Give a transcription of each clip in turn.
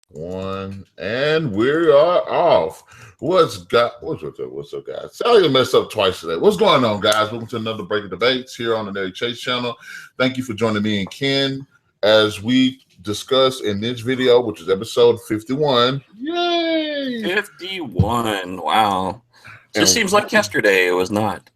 One, and we are off. What's up, guys? Sally messed up twice today. What's going on, guys? Welcome to another Breaking Debates here on the Narik Chase channel. Thank you for joining me and Ken as we discuss in this video, which is episode 51. Yay! 51. Wow. It just And- seems like yesterday. It was not.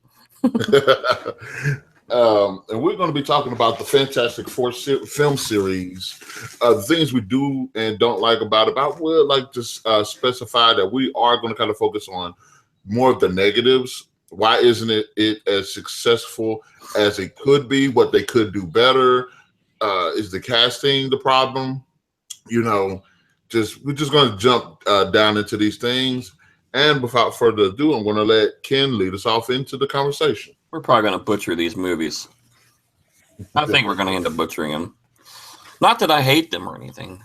And we're going to be talking about the Fantastic Four film series, the things we do and don't like about it. But I would like to specify that we are going to kind of focus on more of the negatives. Why isn't it as successful as it could be? What they could do better? Is the casting the problem? We're just going to jump down into these things. And without further ado, I'm going to let Ken lead us off into the conversation. We're probably going to butcher these movies. I think we're going to end up butchering them. Not that I hate them or anything.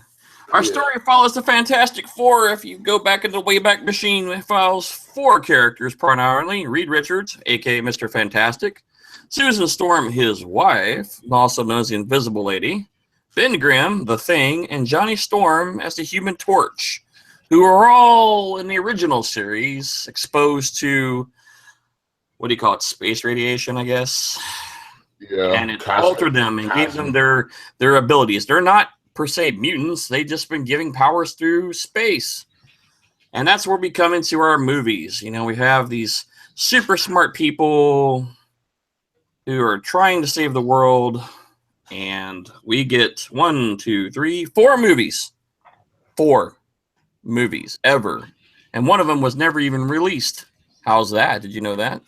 Our story follows the Fantastic Four. If you go back into the Wayback Machine, it follows four characters primarily. Reed Richards, a.k.a. Mr. Fantastic. Susan Storm, his wife, also known as the Invisible Lady. Ben Grimm, the Thing. And Johnny Storm as the Human Torch, who are all in the original series exposed to, what do you call it, space radiation, I guess. Yeah, and it altered them and gave them their abilities. They're not per se mutants. They've just been giving powers through space. And that's where we come into our movies. We have these super smart people who are trying to save the world. And we get 1, 2, 3, 4 movies. 4 movies ever. And one of them was never even released. How's that? Did you know that?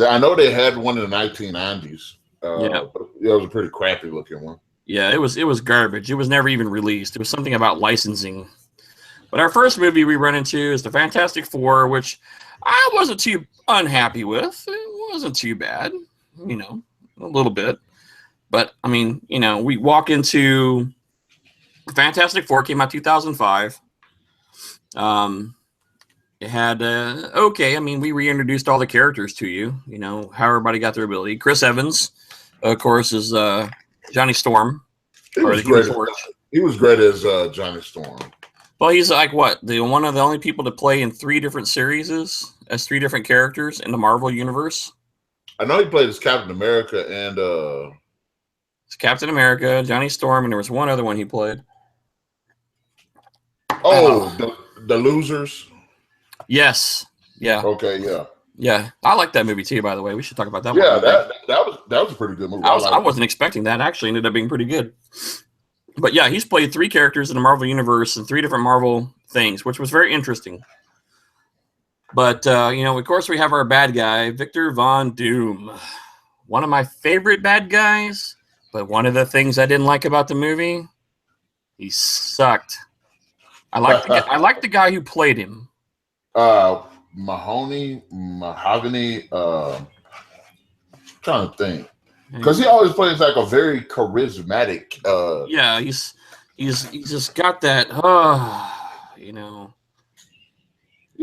I know they had one in the 1990s. Yeah. But it was a pretty crappy looking one. Yeah, it was garbage. It was never even released. It was something about licensing. But our first movie we run into is the Fantastic Four, which I wasn't too unhappy with. It wasn't too bad, a little bit. But, we walk into Fantastic Four, came out 2005. It had, we reintroduced all the characters to you, how everybody got their ability. Chris Evans, of course, is Johnny Storm. He was great as Johnny Storm. Well, he's like one of the only people to play in 3 different series as 3 different characters in the Marvel Universe. I know he played as Captain America and... It's Captain America, Johnny Storm, and there was one other one he played. Oh, the Losers? Yes. Yeah. Okay, yeah. Yeah. I like that movie too, by the way. We should talk about that one. Yeah, that was a pretty good movie. I wasn't expecting that. Actually ended up being pretty good. But yeah, he's played 3 characters in the Marvel Universe and 3 different Marvel things, which was very interesting. But, of course, we have our bad guy, Victor Von Doom. One of my favorite bad guys, but one of the things I didn't like about the movie, he sucked. I like the guy who played him. Mahogany. Trying to think, because he always plays like a very charismatic. Yeah, he's just got that. He's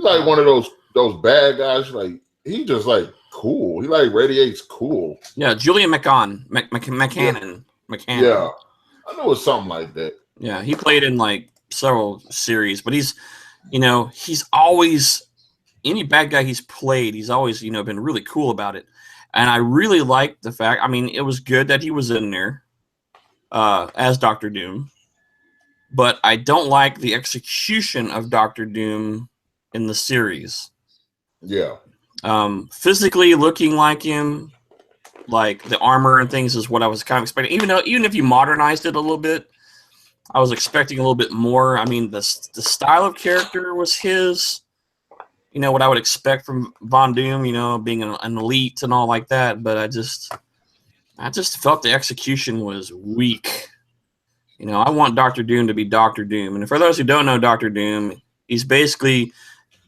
like one of those bad guys. Like he just like cool. He like radiates cool. Yeah, Julian McCannon. Yeah, I know it's something like that. Yeah, he played in like several series, but he's always, any bad guy he's played, he's always, been really cool about it. And I really liked the fact, it was good that he was in there as Dr. Doom, but I don't like the execution of Dr. Doom in the series. Yeah. Physically looking like him, like the armor and things is what I was kind of expecting. Even if you modernized it a little bit, I was expecting a little bit more. The style of character was his, what I would expect from Von Doom, being an elite and all like that. But I just felt the execution was weak. I want Dr. Doom to be Dr. Doom. And for those who don't know Dr. Doom, he's basically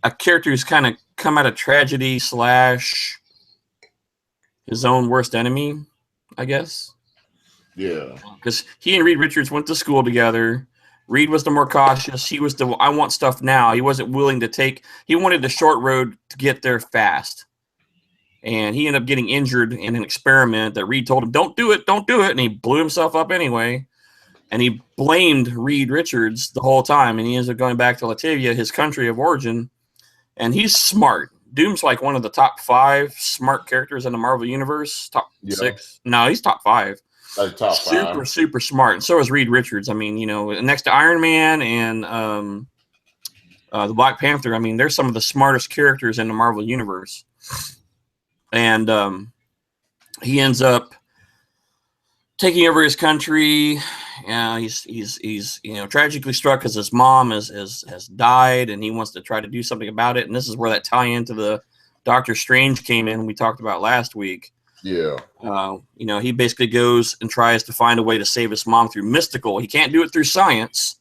a character who's kind of come out of tragedy / his own worst enemy, I guess. Yeah. Because he and Reed Richards went to school together. Reed was the more cautious. He was the, I want stuff now. He wasn't willing to take, he wanted the short road to get there fast. And he ended up getting injured in an experiment that Reed told him, don't do it. And he blew himself up anyway. and he blamed Reed Richards the whole time, and he ends up going back to Latavia, his country of origin, and he's smart. Doom's like one of the top 5 smart characters in the Marvel Universe. Top 6? No, he's top 5. Like top 5. Super smart. And so is Reed Richards. I mean, next to Iron Man and the Black Panther, I mean, they're some of the smartest characters in the Marvel Universe. And he ends up taking over his country. He's tragically struck because his mom has died, and he wants to try to do something about it. And this is where that tie into the Doctor Strange came in. We talked about last week. Yeah. He basically goes and tries to find a way to save his mom through mystical. He can't do it through science,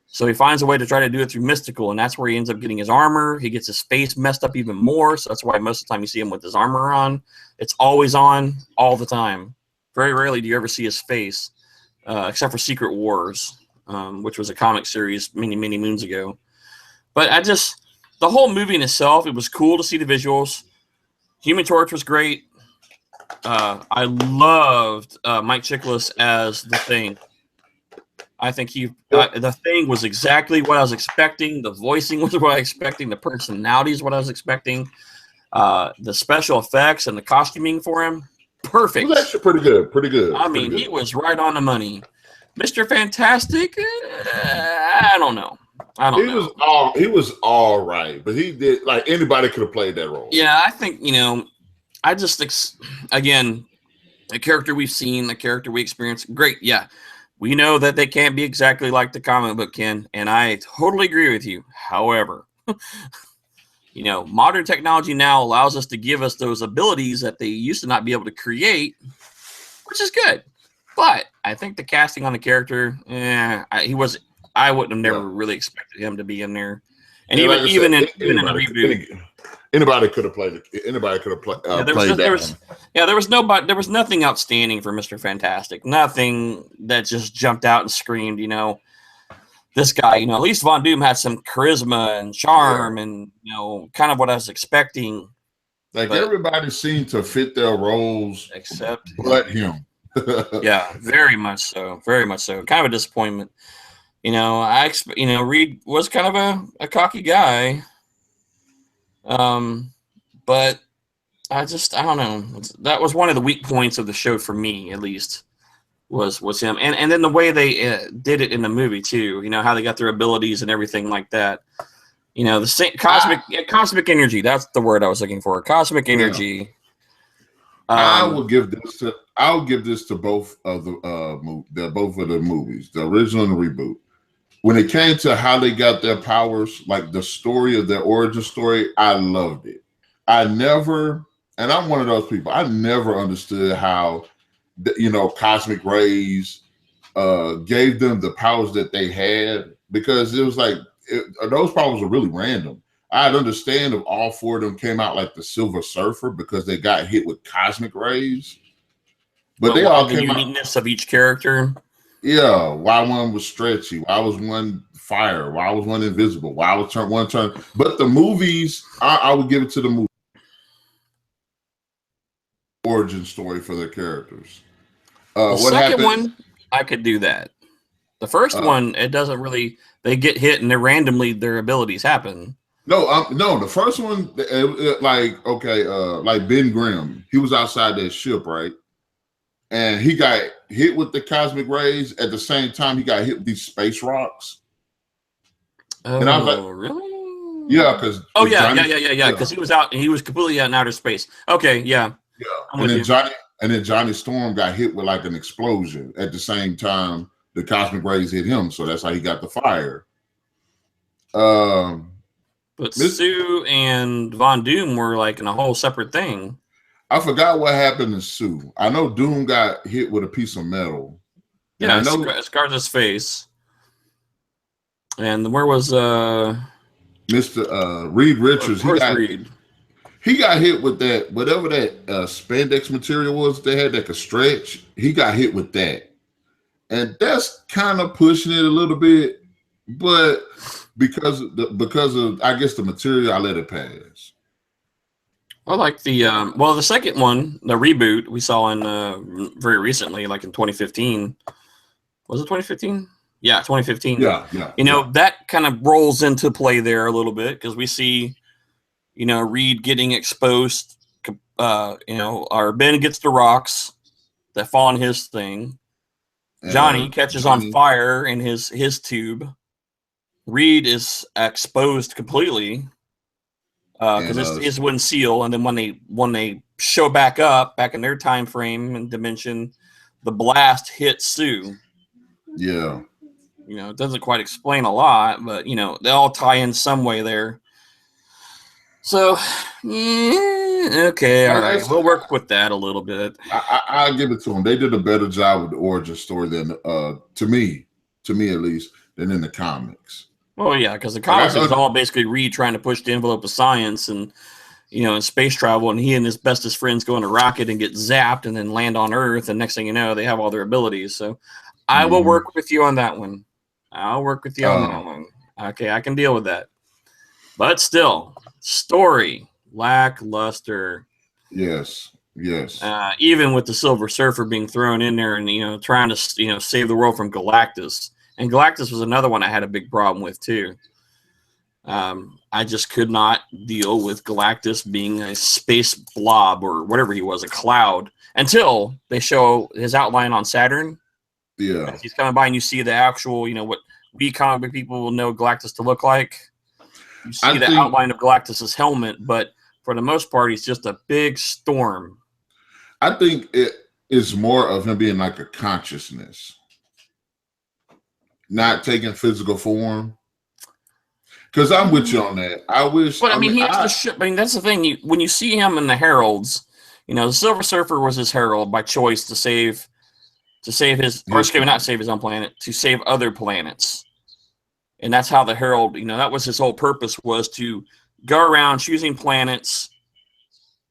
so he finds a way to try to do it through mystical, and that's where he ends up getting his armor. He gets his face messed up even more, so that's why most of the time you see him with his armor on. It's always on, all the time. Very rarely do you ever see his face. Except for Secret Wars, which was a comic series many, many moons ago. But the whole movie in itself, it was cool to see the visuals. Human Torch was great. I loved Mike Chiklis as the Thing. I think the Thing was exactly what I was expecting. The voicing was what I was expecting. The personality is what I was expecting. The special effects and the costuming for him, perfect. It was actually pretty good. I mean, he was right on the money. Mr. Fantastic, I don't know. He was all right, but he did, like, anybody could have played that role. Yeah, I think, again, the character we've seen, the character we experienced, great. Yeah, we know that they can't be exactly like the comic book, Ken, and I totally agree with you. However, modern technology now allows us to give us those abilities that they used to not be able to create, which is good. But I think the casting on the character, I wouldn't have never really expected him to be in there. And even in the reboot, anybody could have played it. Anybody could have played there was nothing outstanding for Mr. Fantastic. Nothing that just jumped out and screamed, this guy, at least Von Doom had some charisma and charm and, kind of what I was expecting. But everybody seemed to fit their roles except him. Yeah, very much so. Very much so. Kind of a disappointment. Reed was kind of a cocky guy. But I don't know. That was one of the weak points of the show for me, at least. Was him, and then the way they did it in the movie too. How they got their abilities and everything like that. The same cosmic energy. That's the word I was looking for. Cosmic energy. I'll give this to both of the movies, the original and the reboot. When it came to how they got their powers, like the story of their origin story, I loved it. And I'm one of those people. I never understood how, cosmic rays gave them the powers that they had, because it was like those powers were really random. I'd understand if all 4 of them came out like the Silver Surfer because they got hit with cosmic rays, but they all came out. The uniqueness of each character. Yeah, why one was stretchy, why was one fire, why was one invisible, why was one turn. But the movies, I would give it to the movie origin story for their characters. The second one, I could do that. The first one, it doesn't really. They get hit and randomly their abilities happen. No, the first one, like Ben Grimm, he was outside that ship, right? And he got hit with the cosmic rays. At the same time, he got hit with these space rocks. Oh, and I was like, really? Yeah, because because he was out. He was completely out in outer space. Okay, yeah. Yeah, and then Johnny Storm got hit with like an explosion at the same time the cosmic rays hit him, so that's how he got the fire. But Sue and Von Doom were like in a whole separate thing. I forgot what happened to Sue. I know Doom got hit with a piece of metal. Yeah, I know scarred his face. And where was Mr. Reed Richards? He got hit with that, whatever that spandex material was they had that could stretch. He got hit with that. And that's kind of pushing it a little bit, but because of I guess the material, I let it pass. I like the second one, the reboot we saw in very recently, like in 2015, Was it 2015? Yeah, 2015. Yeah. That kind of rolls into play there a little bit because we see, Reed getting exposed. Our Ben gets the rocks that fall on his thing. Johnny catches on fire in his tube. Reed is exposed completely because his wouldn't seal. And then when they show back in their time frame and dimension, the blast hits Sue. Yeah. It doesn't quite explain a lot, but they all tie in some way there. So, okay, all right, we'll work with that a little bit. I'll give it to them. They did a better job with the origin story than, to me at least, than in the comics. Well, yeah, because the comics is all basically Reed trying to push the envelope of science and, in space travel, and he and his bestest friends go on a rocket and get zapped and then land on Earth, and next thing you know, they have all their abilities. So, I will work with you on that one. I'll work with you on that one. Okay, I can deal with that. But still, story lackluster. Yes. Even with the Silver Surfer being thrown in there and trying to save the world from Galactus, and Galactus was another one I had a big problem with too. I just could not deal with Galactus being a space blob or whatever he was, a cloud, until they show his outline on Saturn. Yeah, he's coming by and you see the actual, what we comic book people will know Galactus to look like. You see the outline of Galactus's helmet, but for the most part, he's just a big storm. I think it is more of him being like a consciousness, not taking physical form. Because I'm with you on that. I wish. But he has the ship. That's the thing. When you see him in the Heralds, the Silver Surfer was his herald by choice to save his, or excuse me, not save his own planet, to save other planets. And that's how the Herald, that was his whole purpose, was to go around choosing planets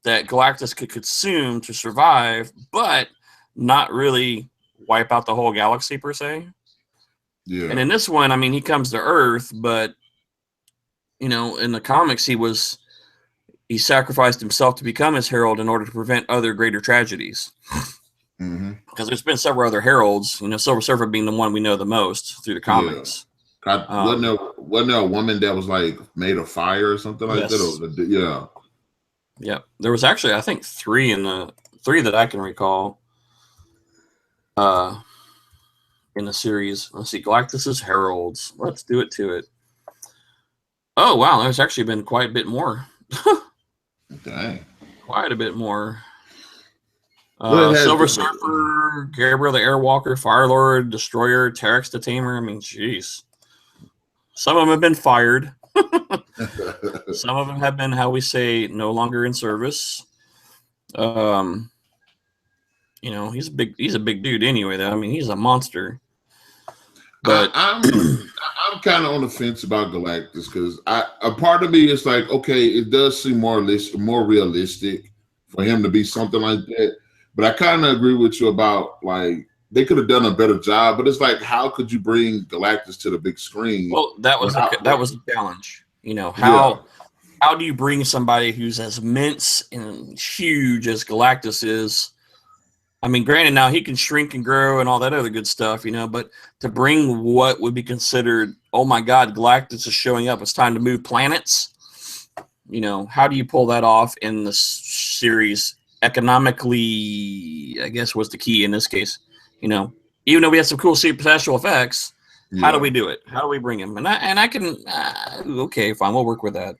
that Galactus could consume to survive, but not really wipe out the whole galaxy per se. Yeah. And in this one, he comes to Earth, but in the comics, he sacrificed himself to become his herald in order to prevent other greater tragedies. Because there's been several other heralds, Silver Surfer being the one we know the most through the comics. Wasn't there a woman that was like made of fire or something like that? Yeah. There was actually, I think, three that I can recall in the series. Let's see, Galactus's heralds. Let's do it to it. Oh wow, there's actually been quite a bit more. Dang. Quite a bit more. Silver Surfer, Gabriel the Airwalker, Firelord, Destroyer, Terex the Tamer. Jeez. Some of them have been fired. Some of them have been, how we say, no longer in service. He's a big dude anyway, though. He's a monster. But I'm kind of on the fence about Galactus because a part of me is like, okay, it does seem more realistic for him to be something like that. But I kind of agree with you about, like, they could have done a better job. But it's like, how could you bring Galactus to the big screen? Well, that was the challenge. How do you bring somebody who's as immense and huge as Galactus is? Granted, now he can shrink and grow and all that other good stuff, but to bring what would be considered, oh my God, Galactus is showing up, it's time to move planets. How do you pull that off in the series economically? I guess was the key in this case. Even though we have some cool special effects, how do we do it? How do we bring him? And I can, okay, fine, we'll work with that.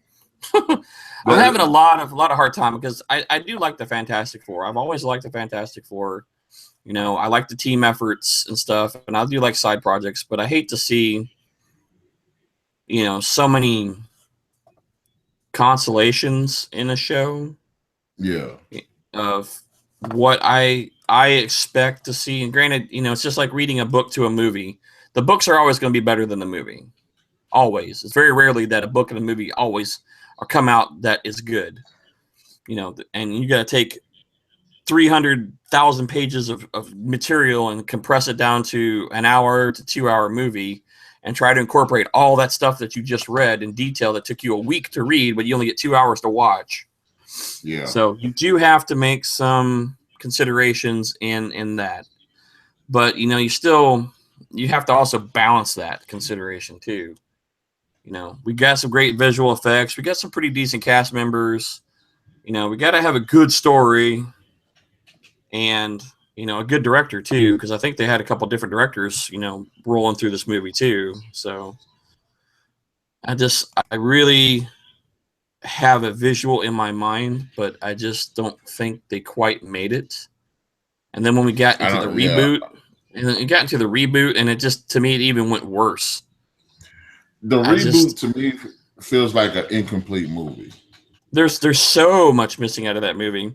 I'm having a lot of hard time because I do like the Fantastic Four. I've always liked the Fantastic Four. I like the team efforts and stuff, and I do like side projects, but I hate to see, so many constellations in a show. Yeah. Of what I expect to see. And granted, it's just like reading a book to a movie. The books are always going to be better than the movie. Always. It's very rarely that a book and a movie always come out that is good. And you got to take 300,000 pages of material and compress it down to an hour to 2 hour movie and try to incorporate all that stuff that you just read in detail that took you a week to read, but you only get 2 hours to watch. Yeah. So you do have to make some considerations in that. But, you still, you have to also balance that consideration too. You know, we got some great visual effects. We got some pretty decent cast members. You know, we got to have a good story and, you know, a good director too, because I think they had a couple different directors, you know, rolling through this movie too. So I really have a visual in my mind, but I just don't think they quite made it. And then when we got into the reboot, and it just, to me, it even went worse. The reboot to me feels like an incomplete movie. There's so much missing out of that movie.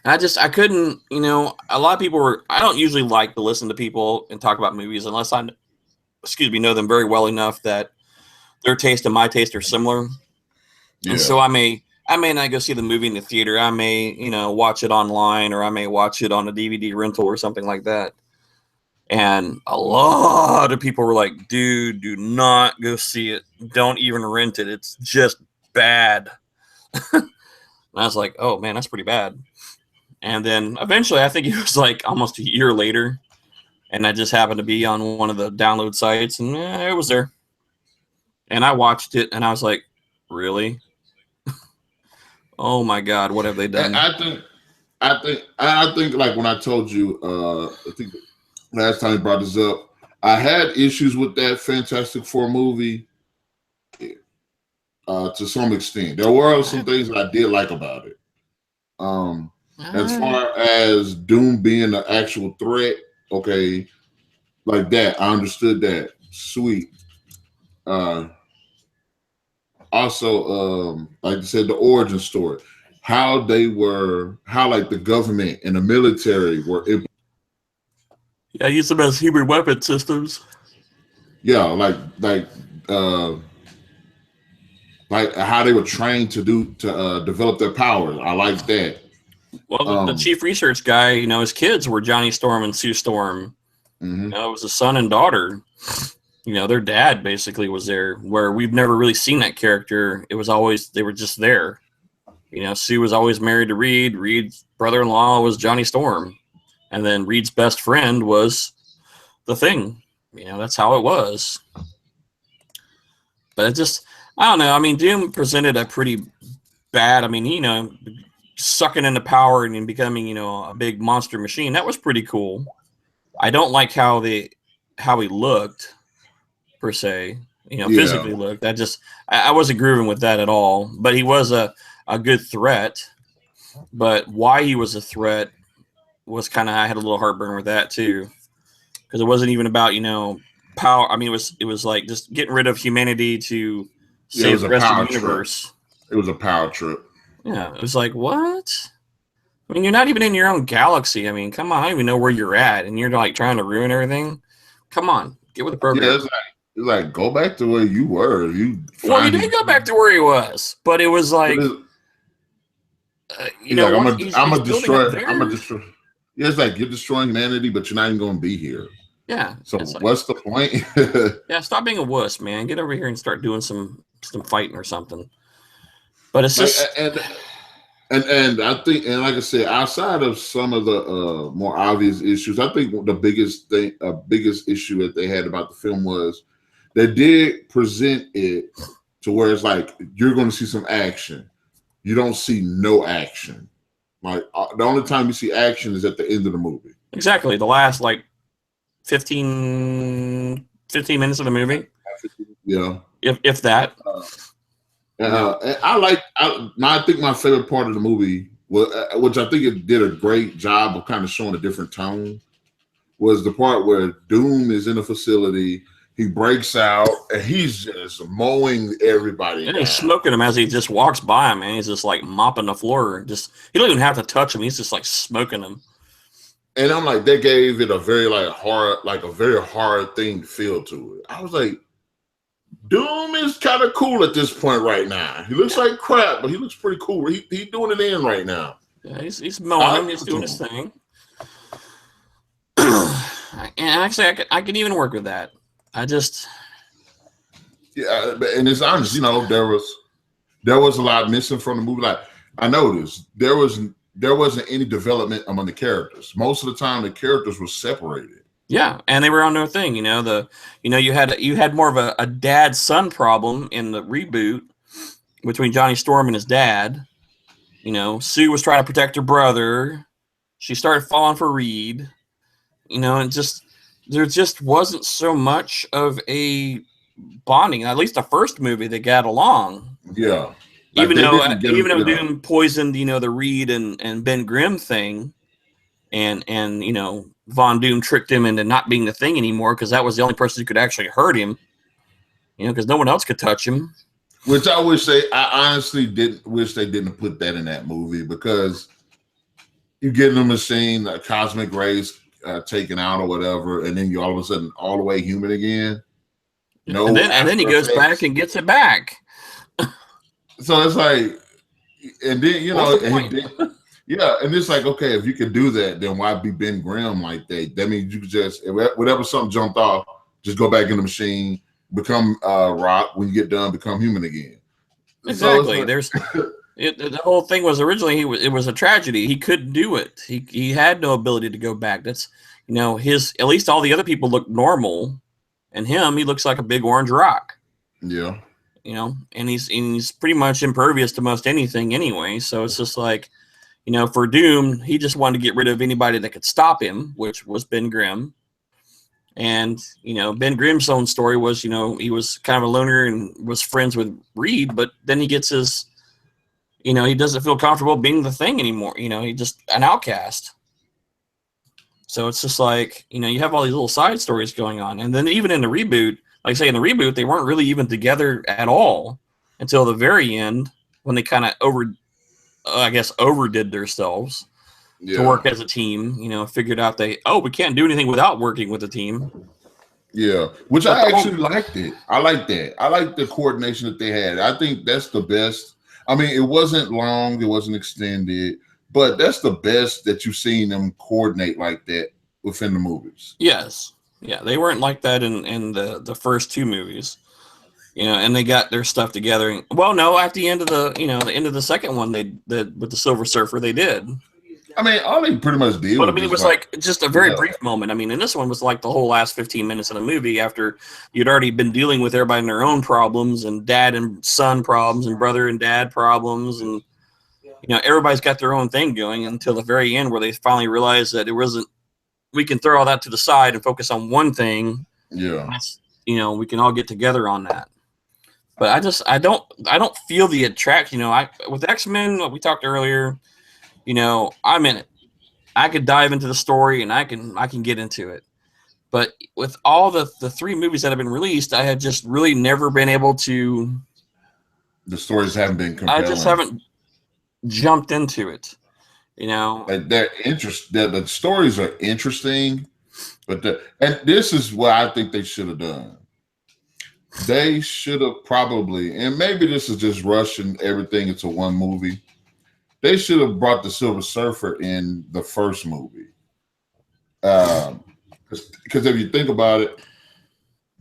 And I couldn't, you know, a lot of people I don't usually like to listen to people and talk about movies unless I, know them very well enough that their taste and my taste are similar. Yeah. And so I may not go see the movie in the theater. I may, you know, watch it online, or I may watch it on a DVD rental or something like that. And a lot of people were like, dude, do not go see it. Don't even rent it. It's just bad. And I was like, oh, man, that's pretty bad. And then eventually, I think it was like almost a year later, and I just happened to be on one of the download sites, and it was there. And I watched it, and I was like, really? Oh, my God, what have they done? And I think like when I told you, I think last time you brought this up, I had issues with that Fantastic Four movie to some extent. There were some things that I did like about it. As far as Doom being an actual threat, okay, like that, I understood that. Sweet. Also, like I said, the origin story, how like the government and the military were. Yeah, use them as human weapon systems. Yeah, like how they were trained to develop their powers. I like that. Well, the chief research guy, you know, his kids were Johnny Storm and Sue Storm. Mm-hmm. You know, it was a son and daughter. You know, their dad basically was there, where we've never really seen that character. It was always, they were just there. You know, Sue was always married to Reed. Reed's brother-in-law was Johnny Storm. And then Reed's best friend was the Thing. You know, that's how it was. But it just, I don't know. I mean, Doom presented a pretty bad, I mean, you know, sucking into power and becoming, you know, a big monster machine. That was pretty cool. I don't like how he looked, per se, you know, physically looked. I wasn't grooving with that at all. But he was a good threat. But why he was a threat was kind of, I had a little heartburn with that too, because it wasn't even about, you know, power. I mean, it was like just getting rid of humanity to save the rest of the universe. It was a power trip. Yeah, it was like, what? I mean, you're not even in your own galaxy. I mean, come on, I don't even know where you're at, and you're like trying to ruin everything. Come on, get with the program. Yeah, it's like go back to where you were. He did go back to where he was, but it was like, you know, like, I'm gonna destroy. Yeah, it's like you're destroying humanity, but you're not even going to be here. Yeah. So what's the point? Yeah, stop being a wuss, man. Get over here and start doing some fighting or something. But it's just and I think, and like I said, outside of some of the more obvious issues, I think the biggest issue that they had about the film was they did present it to where it's like you're going to see some action. You don't see no action. Like the only time you see action is at the end of the movie. Exactly. The last like 15 minutes of the movie. Yeah. If that. I think my favorite part of the movie, which I think it did a great job of kind of showing a different tone, was the part where Doom is in a facility. He breaks out and he's just mowing everybody. And he's smoking them as he just walks by him, and he's just like mopping the floor. He don't even have to touch him. He's just like smoking them. And I'm like, they gave it a very hard thing to feel to it. I was like, Doom is kind of cool at this point right now. He looks like crap, but he looks pretty cool. He's doing it in right now. Yeah, he's mowing him. He's doing his thing. And actually, I could even work with that. And it's honest, you know, there was a lot missing from the movie. Like I noticed there wasn't any development among the characters. Most of the time, the characters were separated. Yeah, and they were on their thing. You had more of a dad son problem in the reboot between Johnny Storm and his dad. Sue was trying to protect her brother. She started falling for Reed. And there just wasn't so much of a bonding. At least the first movie, they got along. Yeah. Like even though Doom poisoned, the Reed and Ben Grimm thing, and Von Doom tricked him into not being the Thing anymore because that was the only person who could actually hurt him. Because no one else could touch him. Which I honestly wish they didn't put that in that movie, because you get in the machine, a cosmic rays taken out or whatever, and then you all of a sudden all the way human again. No, and then he goes back and gets it back. So it's like, and then and it's like, okay, if you could do that, then why be Ben Grimm like that? That means you could just, whatever something jumped off, just go back in the machine, become rock. When you get done, become human again. Exactly. So the whole thing was originally it was a tragedy. He couldn't do it. He had no ability to go back. That's at least all the other people look normal, and he looks like a big orange rock. Yeah. And he's pretty much impervious to most anything anyway. So it's just like, for Doom, he just wanted to get rid of anybody that could stop him, which was Ben Grimm. And, Ben Grimm's own story was, he was kind of a loner and was friends with Reed, but then he gets his, he doesn't feel comfortable being the Thing anymore. He's just an outcast. So it's just like, you have all these little side stories going on. And then even in the reboot, like I say, in the reboot, they weren't really even together at all until the very end, when they kind of overdid themselves to work as a team. Figured out we can't do anything without working with a team. Yeah, which I actually liked it. I like that. I like the coordination that they had. I think that's the best. I mean, it wasn't long, it wasn't extended, but that's the best that you've seen them coordinate like that within the movies. Yes. Yeah, they weren't like that in the first two movies, and they got their stuff together. Well, no, at the end of the end of the second one, with the Silver Surfer, they did. I mean, all they pretty much did. But I mean, it was like just a very brief moment. I mean, and this one was like the whole last 15 minutes of the movie after you'd already been dealing with everybody in their own problems, and dad and son problems, and brother and dad problems, and everybody's got their own thing going until the very end, where they finally realized that it wasn't. We can throw all that to the side and focus on one thing. Yeah. We can all get together on that. But I don't feel the attraction. With X-Men, we talked earlier, I'm in it. I could dive into the story and I can get into it. But with all the three movies that have been released, I had just really never been able to. The stories haven't been compelling. I just haven't jumped into it. They're the stories are interesting, and this is what I think they should have done. They should have probably, and maybe this is just rushing everything into one movie. They should have brought the Silver Surfer in the first movie. Because if you think about it,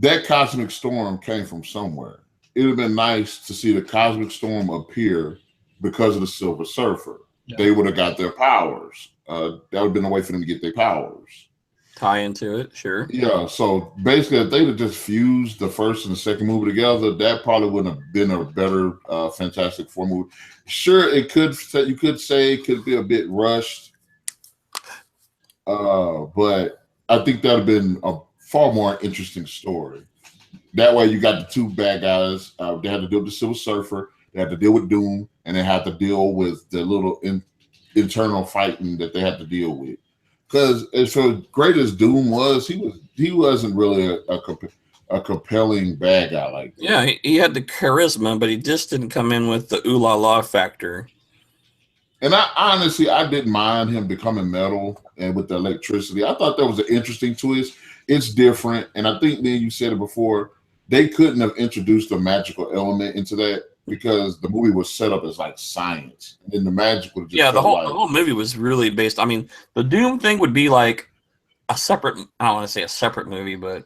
that cosmic storm came from somewhere. It would have been nice to see the cosmic storm appear because of the Silver Surfer. Yeah. They would have got their powers. That would have been a way for them to get their powers. Tie into it, sure. Yeah, so basically, if they'd have just fused the first and the second movie together, that probably wouldn't have been a better Fantastic Four movie. Sure, you could say it could be a bit rushed, but I think that would have been a far more interesting story. That way, you got the two bad guys. They had to deal with the Silver Surfer. They had to deal with Doom, and they had to deal with the little internal fighting that they had to deal with. Because as great as Doom was, he wasn't really a compelling bad guy like that. Yeah, he had the charisma, but he just didn't come in with the ooh la la factor. And I honestly didn't mind him becoming metal and with the electricity. I thought that was an interesting twist. It's different, and I think you said it before. They couldn't have introduced a magical element into that, because the movie was set up as like science, and then the magic would just the whole movie was really based. I mean, the Doom thing would be like a separate. I don't want to say a separate movie, but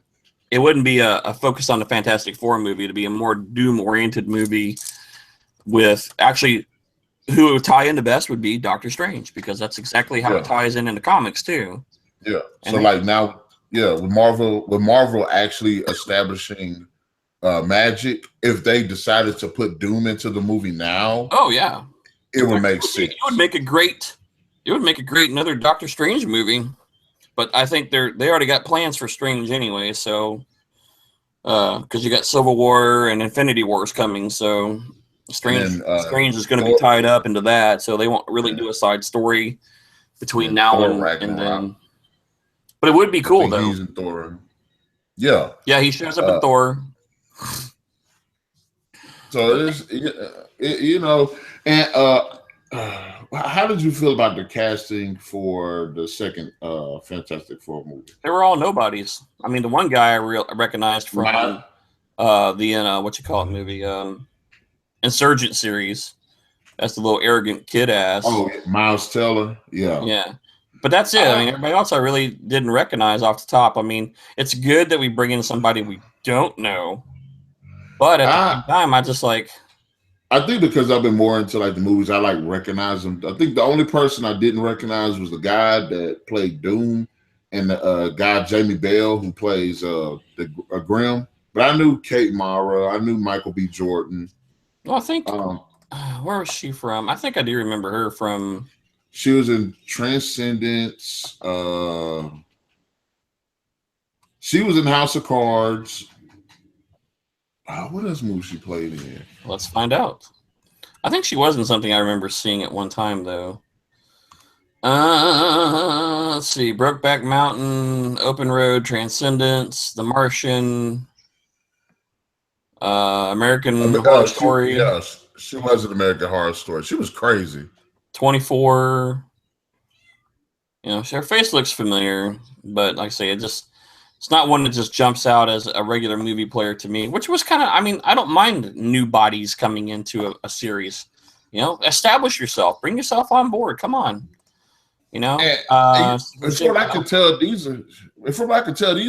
it wouldn't be a focus on the Fantastic Four movie. It'd be a more Doom oriented movie with actually who it would tie into best would be Doctor Strange, because that's exactly how it ties in the comics too. Yeah. So like now Yeah, with Marvel actually establishing magic, if they decided to put Doom into the movie now, Oh yeah, it in would fact, make sense. it would make a great. It would make a great another Doctor Strange movie. But I think they already got plans for Strange anyway. So because you got Civil War and Infinity Wars coming, so Strange And then Strange is going to be Thor, tied up into that. So they won't really yeah, do a side story and between then now Thor and Ragnarok. then. But it would be I cool think though. he's in Thor. Yeah. Yeah, he shows up in Thor. So But it's and how did you feel about the casting for the second Fantastic Four movie? they were all nobodies. I mean, the one guy I recognized My, from the what you call it movie, Insurgent series. That's the little arrogant kid ass. Miles Teller. Yeah. Yeah. But that's it. I mean, everybody else I really didn't recognize off the top. I mean, it's good that we bring in somebody we don't know. But at the I same time, I just like, I think because I've been more into like the movies, I like recognize them. I think the only person I didn't recognize was the guy that played Doom and the guy Jamie Bell who plays the Grimm. But I knew Kate Mara. I knew Michael B. Jordan. well, I think, Um, where was she from? I think I do remember her from. she was in Transcendence. She was in House of Cards. What else movie she played in? Let's find out. I think she was in something I remember seeing at one time, though. Let's see. Brokeback Mountain, Open Road, Transcendence, The Martian, American Horror Story. Yes, she was an American Horror Story. She was crazy. 24. You know, her face looks familiar, but like I say, it's not one that just jumps out as a regular movie player to me, which was kind of, I mean, I don't mind new bodies coming into a series. You know, establish yourself, bring yourself on board. Come on. You know, from what I can tell, these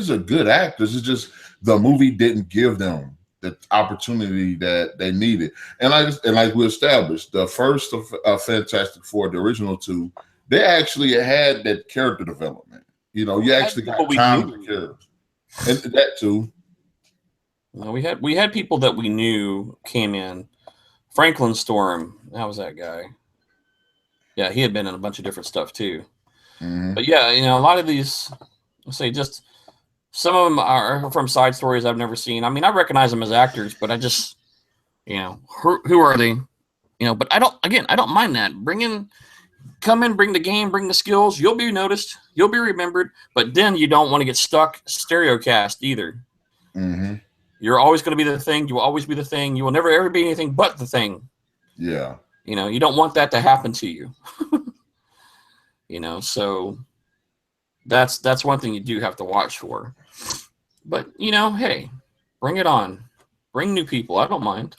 are good actors. It's just the movie didn't give them the opportunity that they needed. And like we established, the first of Fantastic Four, the original two, they actually had that character development. You know, you actually got time with the characters, and that too. No, we had people that we knew came in. Franklin Storm, that was that guy. Yeah, he had been in a bunch of different stuff too. Mm-hmm. But yeah, you know, a lot of these, I'll say, just some of them are from side stories I've never seen. I mean, I recognize them as actors, but I just, you know, who are they? You know, but I don't mind that. Come in, bring the game, bring the skills. You'll be noticed. You'll be remembered. But then you don't want to get stuck stereocast either. Mm-hmm. You're always going to be the thing. You will always be the thing. You will never ever be anything but the thing. Yeah. You know, you don't want that to happen to you. You know, so that's one thing you do have to watch for. But, you know, hey, bring it on. Bring new people. I don't mind.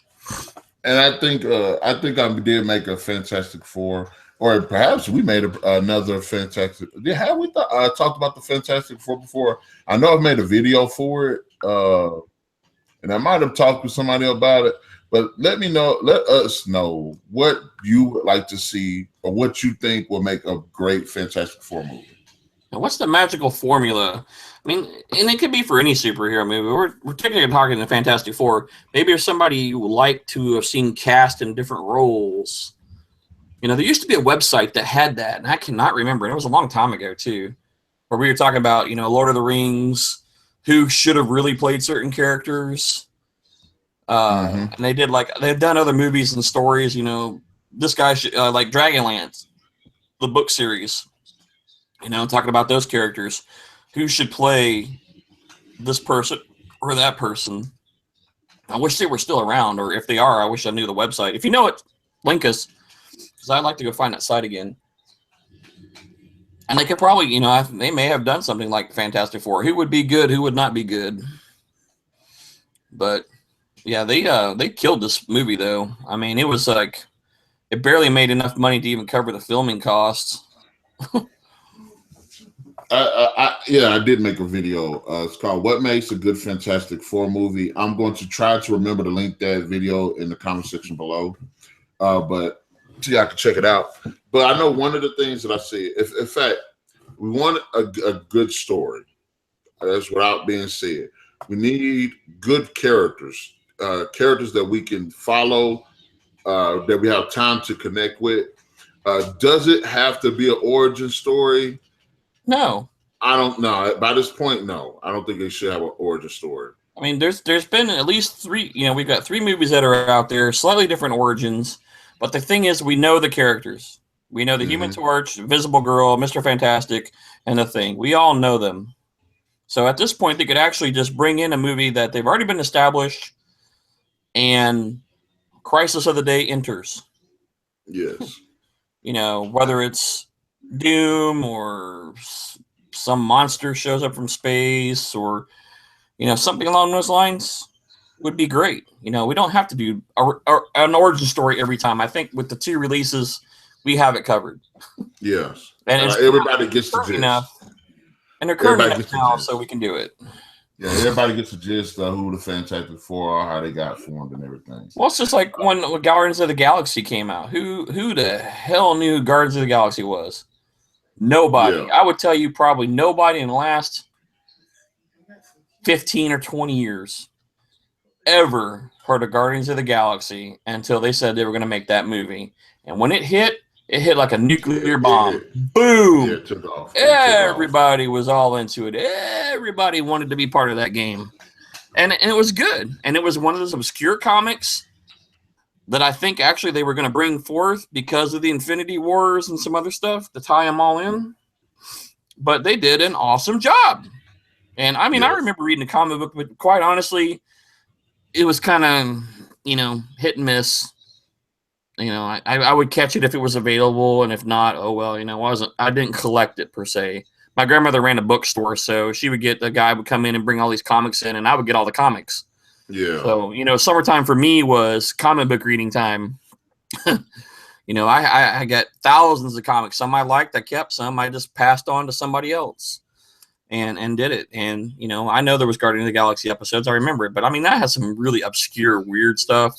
And I think I did make a Fantastic Four. Or perhaps we made another Fantastic. Have we talked about the Fantastic Four before? I know I've made a video for it, and I might have talked with somebody about it. But let us know what you would like to see or what you think will make a great Fantastic Four movie. Now, what's the magical formula? I mean, and it could be for any superhero movie. We're technically talking the Fantastic Four. Maybe there's somebody you would like to have seen cast in different roles. You know, there used to be a website that had that, and I cannot remember. And it was a long time ago, too, where we were talking about, you know, Lord of the Rings, who should have really played certain characters. And they've done other movies and stories, you know, this guy should, like Dragonlance, the book series, you know, talking about those characters, who should play this person or that person. I wish they were still around, or if they are, I wish I knew the website. If you know it, link us. Because I'd like to go find that site again. And they could probably, you know, they may have done something like Fantastic Four. Who would be good? Who would not be good? But yeah, they killed this movie though. I mean, it was like it barely made enough money to even cover the filming costs. I did make a video. It's called "What Makes a Good Fantastic Four Movie." I'm going to try to remember to link that video in the comment section below. But so y'all can check it out. But I know one of the things that I see, in fact, we want a good story. That's without being said. We need good characters, characters that we can follow, that we have time to connect with. Does it have to be an origin story? No. I don't know. By this point, no. I don't think they should have an origin story. I mean, there's been at least 3. We've got 3 movies that are out there, slightly different origins. But the thing is, we know the characters. We know the Human Torch, Invisible Girl, Mr. Fantastic, and the Thing. We all know them. So at this point, they could actually just bring in a movie that they've already been established, and Crisis of the Day enters. Yes. Whether it's Doom or some monster shows up from space or, something along those lines would be great. We don't have to do an origin story every time. I think with the 2 releases, we have it covered. Yes. And everybody gets the gist. Enough. And they're current enough now, so we can do it. Yeah, everybody gets the gist of who the Fantastic Four are, how they got formed, and everything. Well, it's just like when Guardians of the Galaxy came out. Who the hell knew who Guardians of the Galaxy was? Nobody. Yeah. I would tell you probably nobody in the last 15 or 20 years ever heard of Guardians of the Galaxy until they said they were going to make that movie. And when it hit like a nuclear bomb. Boom! Yeah, it took off. Everybody was all into it. Everybody wanted to be part of that game. And it was good. And it was one of those obscure comics that I think actually they were going to bring forth because of the Infinity Wars and some other stuff to tie them all in. But they did an awesome job. And I mean, I remember reading the comic book, but quite honestly, it was kind of, hit and miss. I would catch it if it was available, and if not, oh well. I didn't collect it per se. My grandmother ran a bookstore, so she would get the guy would come in and bring all these comics in, and I would get all the comics. Yeah. So summertime for me was comic book reading time. I got thousands of comics. Some I liked, I kept. Some I just passed on to somebody else, and did it. And I know there was Guardian of the Galaxy episodes. I remember it, but I mean that has some really obscure, weird stuff.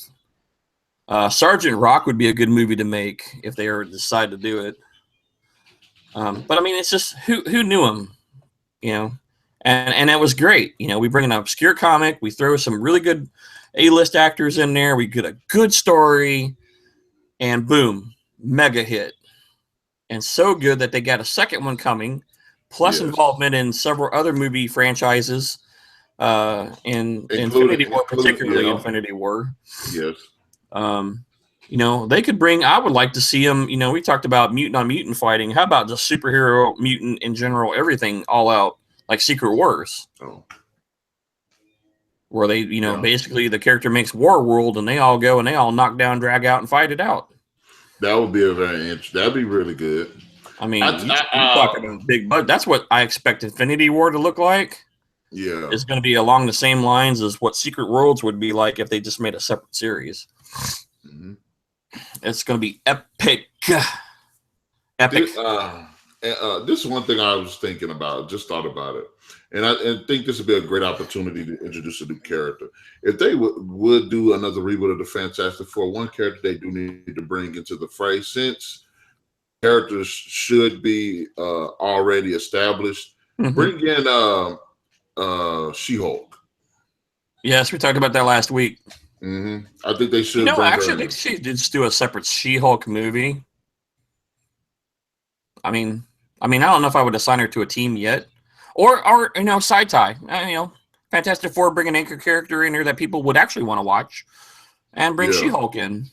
Sergeant Rock would be a good movie to make if they ever decide to do it. But I mean, it's just who knew him, and that was great. We bring in an obscure comic, we throw some really good A-list actors in there, we get a good story, and boom, mega hit, and so good that they got a second one coming, plus involvement in several other movie franchises, in Infinity War, particularly Infinity War. Yes. They could bring, I would like to see them, we talked about mutant on mutant fighting. How about just superhero, mutant in general, everything all out, like Secret Wars? Oh. Where they, basically the character makes War World and they all go and they all knock down, drag out, and fight it out. That would be that'd be really good. I mean, you talk about big budget. That's what I expect Infinity War to look like. Yeah. It's going to be along the same lines as what Secret Worlds would be like if they just made a separate series. Mm-hmm. It's going to be epic. Epic. This is one thing I was thinking about, just thought about it. And I think this would be a great opportunity to introduce a new character. If they would do another reboot of the Fantastic Four, one character they do need to bring into the fray, since characters should be already established. Mm-hmm. Bring in SheHulk. Yes, we talked about that last week. Mm-hmm. I think they should. Actually, they should just do a separate She-Hulk movie. I mean, I don't know if I would assign her to a team yet, or side tie. Fantastic Four, bring an anchor character in here that people would actually want to watch, and bring She-Hulk in.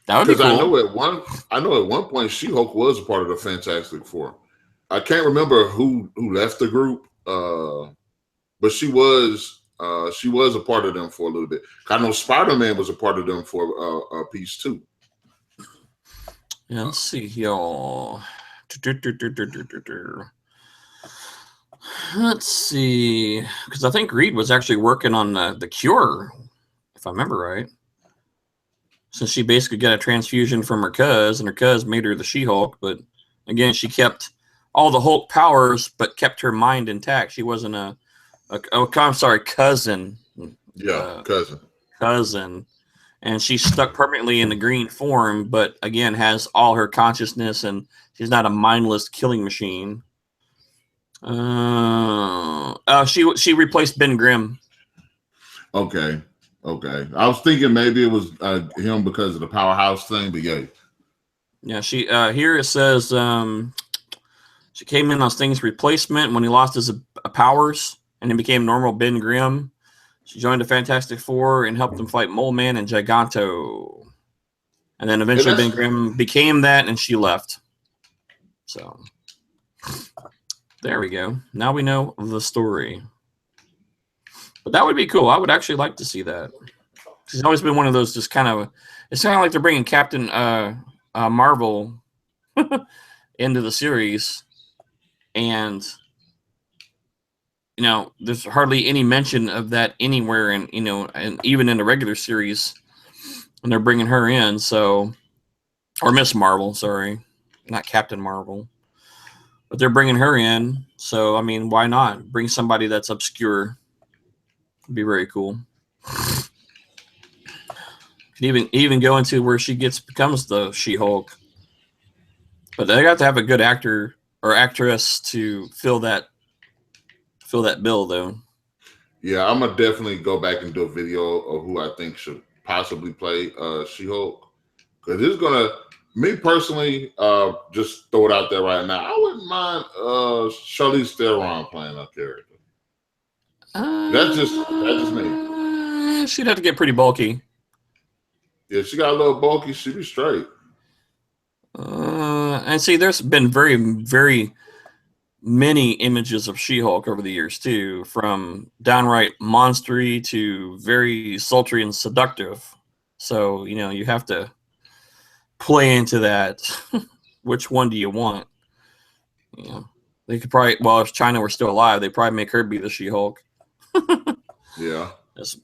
That would be cool. I know at one point She-Hulk was a part of the Fantastic Four. I can't remember who left the group, but she was a part of them for a little bit. I know Spider-Man was a part of them for a piece too. Yeah, let's see here. Let's see, because I think Reed was actually working on the Cure, if I remember right. Since she basically got a transfusion from her cuz, and her cuz made her the She-Hulk, but again, she kept all the Hulk powers, but kept her mind intact. She wasn't cousin. Yeah, cousin. And she's stuck permanently in the green form, but again, has all her consciousness, and she's not a mindless killing machine. She replaced Ben Grimm. Okay. I was thinking maybe it was him because of the powerhouse thing, but yeah. Yeah, she here it says she came in on Sting's replacement when he lost his powers and he became normal Ben Grimm. She joined the Fantastic Four and helped them fight Mole Man and Giganto. And then eventually Ben Grimm became that and she left. So there we go. Now we know the story. But that would be cool. I would actually like to see that. She's always been one of those just kind of, it's kind of like they're bringing Captain Marvel into the series. And, there's hardly any mention of that anywhere. And, and even in the regular series, when they're bringing her in. So, or Miss Marvel, sorry, not Captain Marvel. But they're bringing her in. So, I mean, why not? Bring somebody that's obscure. It'd be very cool. Could even go into where she becomes the She-Hulk. But they got to have a good actor or actress to fill that bill, though. Yeah, I'm gonna definitely go back and do a video of who I think should possibly play She-Hulk. Because it's gonna, me personally, just throw it out there right now. I wouldn't mind Charlize Theron playing a character. That's just me. She'd have to get pretty bulky. Yeah, she got a little bulky. She'd be straight. And see, there's been very, very many images of She-Hulk over the years too, from downright monstery to very sultry and seductive. So you have to play into that. Which one do you want? They could probably, well, if China were still alive, they'd probably make her be the She-Hulk. Yeah.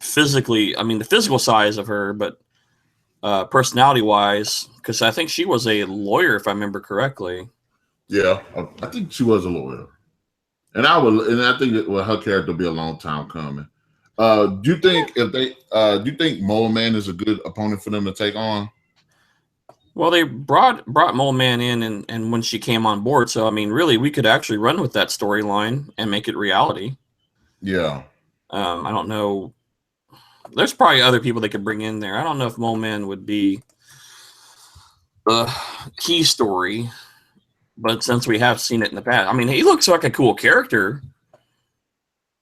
Physically, I mean, the physical size of her, but personality-wise, because I think she was a lawyer, if I remember correctly. Yeah, I think she was a lawyer, and I think her character will be a long time coming. Do you think do you think Mole Man is a good opponent for them to take on? Well, they brought Mole Man in, and when she came on board, so I mean, really, we could actually run with that storyline and make it reality. Yeah. I don't know. There's probably other people they could bring in there. I don't know if Mole Man would be a key story, but since we have seen it in the past, I mean, he looks like a cool character.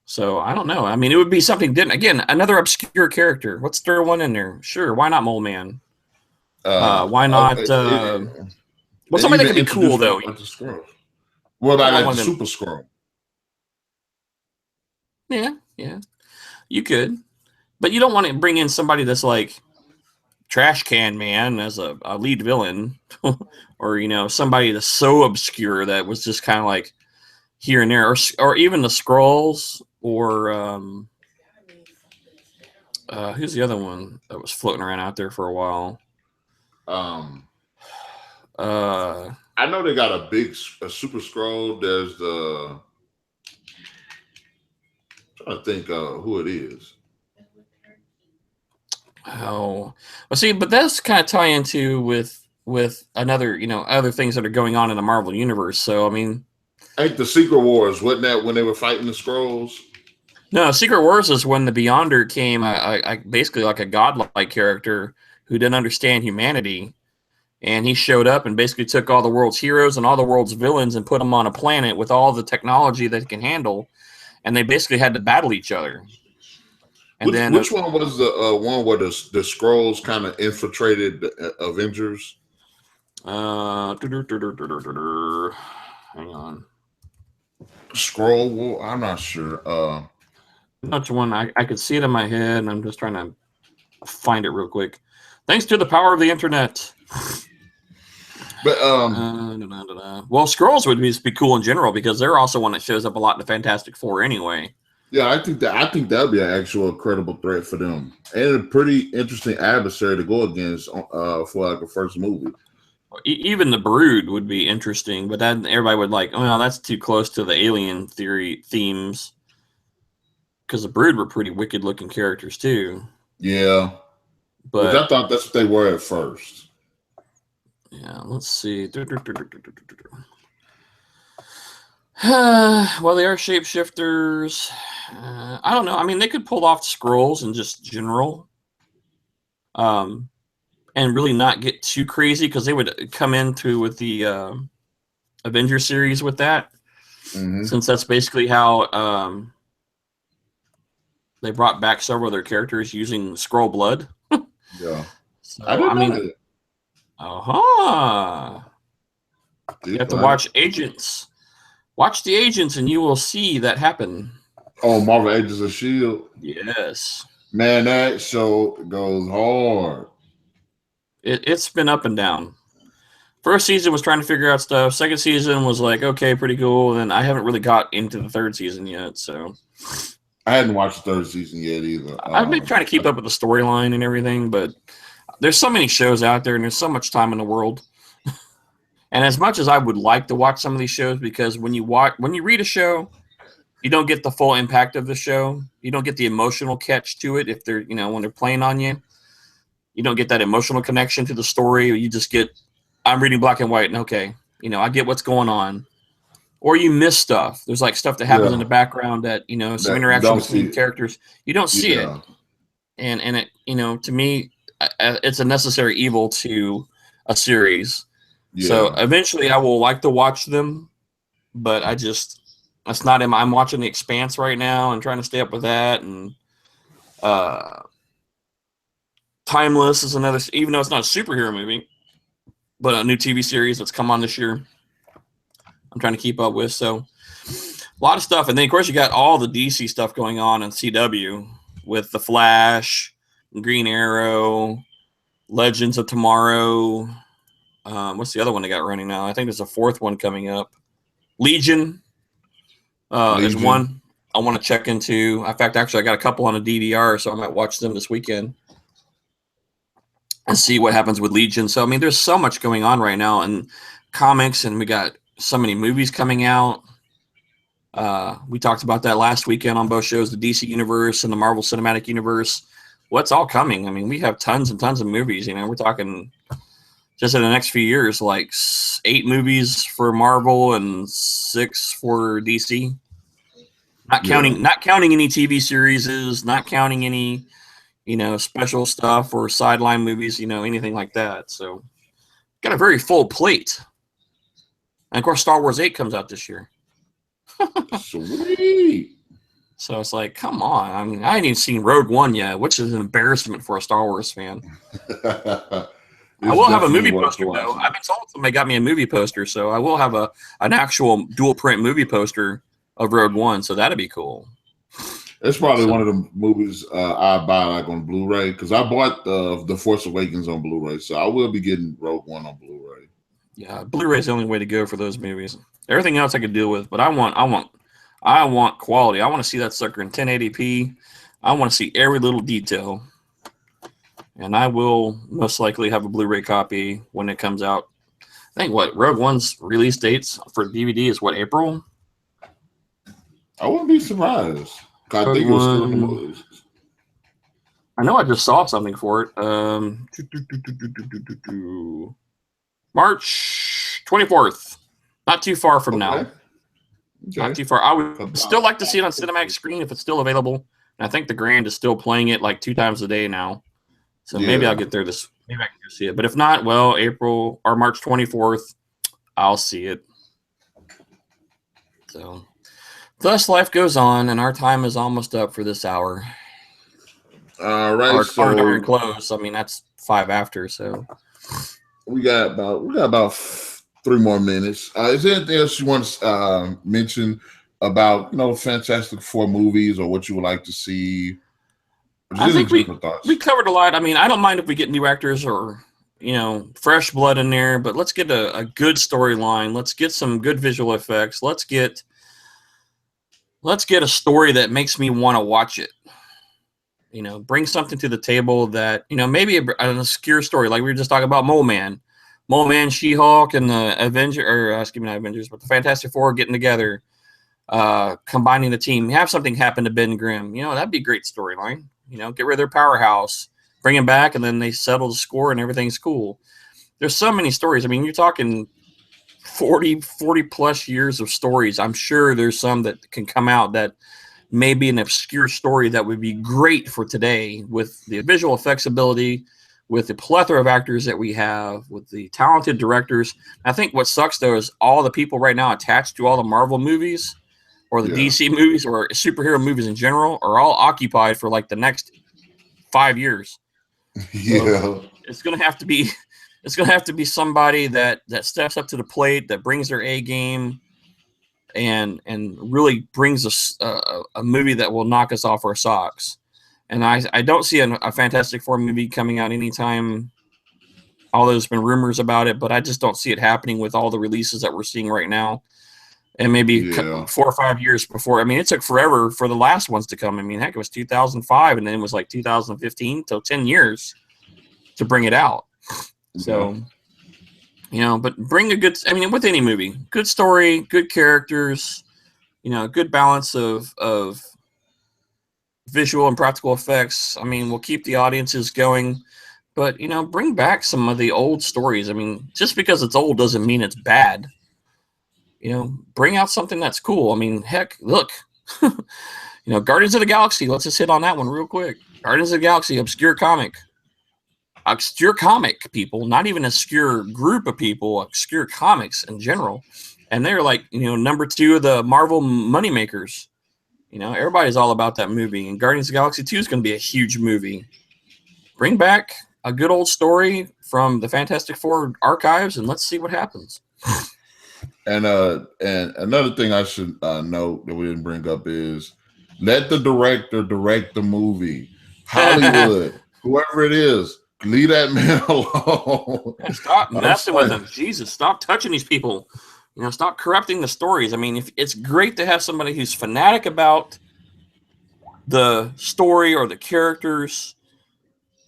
So I don't know. I mean, it would be something different. Again, another obscure character. Let's throw one in there. Sure, why not Mole Man? Why not? Well, somebody that could be cool though. What about like the Super Skrull? Yeah, you could, but you don't want to bring in somebody that's like Trash Can Man as a lead villain, or somebody that's so obscure that was just kind of like here and there, or even the Skrulls, or who's the other one that was floating around out there for a while? I know they got a Super Skrull. There's the, I'm trying to think who it is. Oh, well, see, but that's kind of tie into with another, other things that are going on in the Marvel universe. So I mean, ain't the Secret Wars, wasn't that when they were fighting the Skrulls? No, Secret Wars is when the Beyonder came, basically like a godlike character who didn't understand humanity. And he showed up and basically took all the world's heroes and all the world's villains and put them on a planet with all the technology that it can handle. And they basically had to battle each other. And which one was the one where the Skrulls kind of infiltrated the Avengers? Hang on. Skrull War? I'm not sure. Which one? I could see it in my head, and I'm just trying to find it real quick. Thanks to the power of the internet. But well, Skrulls would be cool in general because they're also one that shows up a lot in the Fantastic Four anyway. Yeah, I think that'd be an actual credible threat for them, and a pretty interesting adversary to go against for like a first movie. Even the Brood would be interesting, but then everybody would like, oh, well, that's too close to the alien theory themes. Because the Brood were pretty wicked-looking characters too. Yeah, but I thought that's what they were at first. Yeah, let's see. Well, they are shapeshifters. I don't know. I mean, they could pull off scrolls and just general, and really not get too crazy because they would come into with the Avenger series with that, since that's basically how they brought back several of their characters using scroll blood. Yeah, So I didn't know mean, that. You have to watch Agents. Watch the Agents, and you will see that happen. Oh, Marvel Agents of S.H.I.E.L.D. Yes. Man, that show goes hard. It's been up and down. First season was trying to figure out stuff. Second season was like, okay, pretty cool. And then I haven't really got into the third season yet. So I hadn't watched the third season yet either. I've been trying to keep up with the storyline and everything, but there's so many shows out there and there's so much time in the world. And as much as I would like to watch some of these shows, because when you read a show, you don't get the full impact of the show. You don't get the emotional catch to it if they're, when they're playing on you. You don't get that emotional connection to the story. You just get, I'm reading black and white, and okay, I get what's going on. Or you miss stuff. There's like stuff that happens in the background that, some interaction between characters. You don't see it. And it, to me, it's a necessary evil to a series. Yeah. So eventually I will like to watch them, but that's not him. I'm watching The Expanse right now and trying to stay up with that. And Timeless is another, even though it's not a superhero movie, but a new TV series that's come on this year. I'm trying to keep up with. So a lot of stuff. And then, of course, you got all the DC stuff going on in CW with The Flash, Green Arrow, Legends of Tomorrow. What's the other one they got running now? I think there's a fourth one coming up. Legion is one I want to check into. In fact, actually, I got a couple on a DVR, so I might watch them this weekend and see what happens with Legion. So, I mean, there's so much going on right now in comics, and we got so many movies coming out. We talked about that last weekend on both shows, the DC Universe and the Marvel Cinematic Universe. What's all coming? I mean, we have tons and tons of movies. We're talking just in the next few years, like 8 movies for Marvel and 6 for DC. Not counting any TV series, not counting any, special stuff or sideline movies, anything like that. So, got a very full plate. And of course, Star Wars 8 comes out this year. Sweet. So it's like, come on. I mean, I ain't even seen Rogue One yet, which is an embarrassment for a Star Wars fan. I will have a movie poster, though. I've been told somebody got me a movie poster, so I will have an actual dual print movie poster of Rogue One, so that'd be cool. It's probably one of the movies I buy like on Blu-ray, because I bought The Force Awakens on Blu-ray, so I will be getting Rogue One on Blu-ray. Yeah, Blu-ray is the only way to go for those movies. Everything else I could deal with, but I want quality. I want to see that sucker in 1080p. I want to see every little detail. And I will most likely have a Blu-ray copy when it comes out. I think Rogue One's release dates for DVD is April? I wouldn't be surprised. I think it was still in the movies. I know I just saw something for it. March 24th. Not too far from now. Okay. Not too far. I would still like to see it on Cinemax screen if it's still available. And I think the Grand is still playing it like 2 times a day now. So maybe I'll get there maybe I can go see it. But if not, well, April or March 24th, I'll see it. So thus life goes on, and our time is almost up for this hour. All right. Our darn close. I mean, that's 5 after, so we got about 3 more minutes. Is there anything else you want to mention about Fantastic Four movies or what you would like to see? I think we covered a lot. I mean, I don't mind if we get new actors or fresh blood in there, but let's get a good storyline. Let's get some good visual effects. Let's get a story that makes me want to watch it. Bring something to the table that maybe an obscure story, like we were just talking about Mole Man, She-Hulk, and the but the Fantastic Four getting together, combining the team. Have something happen to Ben Grimm. That'd be a great storyline. Get rid of their powerhouse, bring him back, and then they settle the score and everything's cool. There's so many stories. I mean, you're talking 40 plus years of stories. I'm sure there's some that can come out that may be an obscure story that would be great for today with the visual effects ability, with the plethora of actors that we have, with the talented directors. I think what sucks, though, is all the people right now attached to all the Marvel movies or the DC movies or superhero movies in general are all occupied for like the next 5 years. So it's going to have to be somebody that steps up to the plate, that brings their A game, and really brings us a movie that will knock us off our socks. And I don't see a Fantastic Four movie coming out anytime, although there's been rumors about it, but I just don't see it happening with all the releases that we're seeing right now. And maybe 4 or 5 years before. I mean, it took forever for the last ones to come. I mean, heck, it was 2005, and then it was like 2015, till 10 years to bring it out. So, but bring a good, I mean, with any movie, good story, good characters, good balance of visual and practical effects. I mean, we'll keep the audiences going, but bring back some of the old stories. I mean, just because it's old doesn't mean it's bad. Bring out something that's cool. I mean, heck, look, Guardians of the Galaxy. Let's just hit on that one real quick. Guardians of the Galaxy, obscure comic people, not even obscure group of people, obscure comics in general. And they're like, number 2 of the Marvel moneymakers. Everybody's all about that movie. And Guardians of the Galaxy 2 is going to be a huge movie. Bring back a good old story from the Fantastic Four archives, and let's see what happens. And another thing I should note that we didn't bring up is let the director direct the movie. Hollywood, whoever it is, leave that man alone. Stop messing with him. Jesus, stop touching these people. Stop corrupting the stories. I mean, if it's great to have somebody who's fanatic about the story or the characters,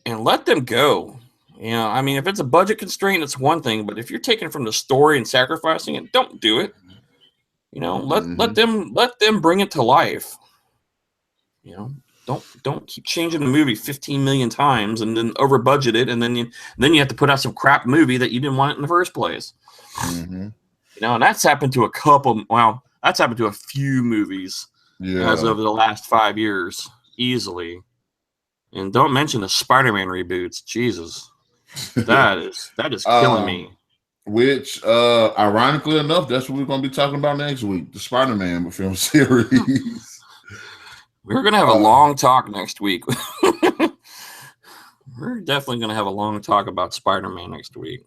and let them go. I mean, if it's a budget constraint, it's one thing. But if you're taking from the story and sacrificing it, don't do it. Let them bring it to life. Don't keep changing the movie 15 million times and then over budget it, and then you have to put out some crap movie that you didn't want it in the first place. And that's happened to that's happened to a few movies as of the last 5 years, easily. And don't mention the Spider-Man reboots. Jesus, that is killing me. Which, ironically enough, that's what we're going to be talking about next week: the Spider-Man film series. We're going to have a long talk next week. We're definitely going to have a long talk about Spider-Man next week.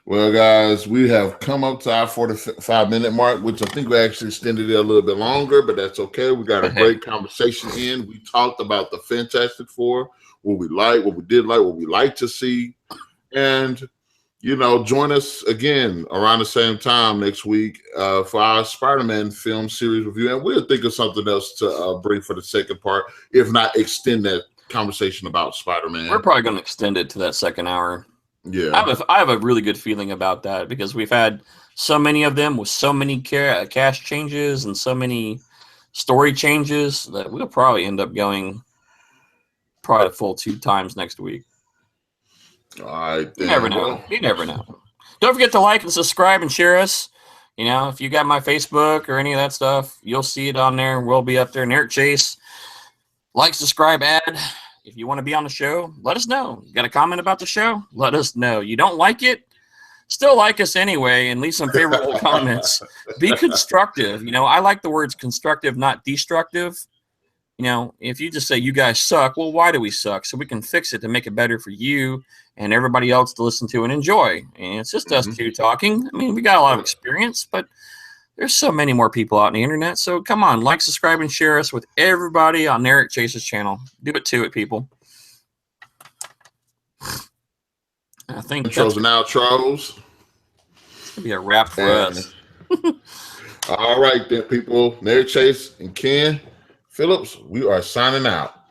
Well, guys, we have come up to our 45-minute mark, which I think we actually extended it a little bit longer, but that's okay. We got a great conversation in. We talked about the Fantastic Four, what we like, what we did like, what we like to see. And, join us again around the same time next week for our Spider-Man film series review. And we'll think of something else to bring for the second part, if not extend that conversation about Spider-Man. We're probably going to extend it to that second hour. Yeah, I have a really good feeling about that because we've had so many of them with so many cast changes and so many story changes that we'll probably end up going probably a full 2 times next week. All right. You never know. Don't forget to like and subscribe and share us. If you got my Facebook or any of that stuff, you'll see it on there. We'll be up there. Narik Chase, like, subscribe, add. If you want to be on the show, let us know. You got a comment about the show? Let us know. You don't like it? Still like us anyway and leave some favorable comments. Be constructive. I like the words constructive, not destructive. If you just say you guys suck, well, why do we suck? So we can fix it to make it better for you and everybody else to listen to and enjoy. And it's just us two talking. I mean, we got a lot of experience, but there's so many more people out on the internet. So come on, like, subscribe, and share us with everybody on Narik Chase's channel. Do it to it, people. I think intros and outros. It's gonna be a wrap for us. All right, then, people. Narik Chase and Ken Phillips, we are signing out.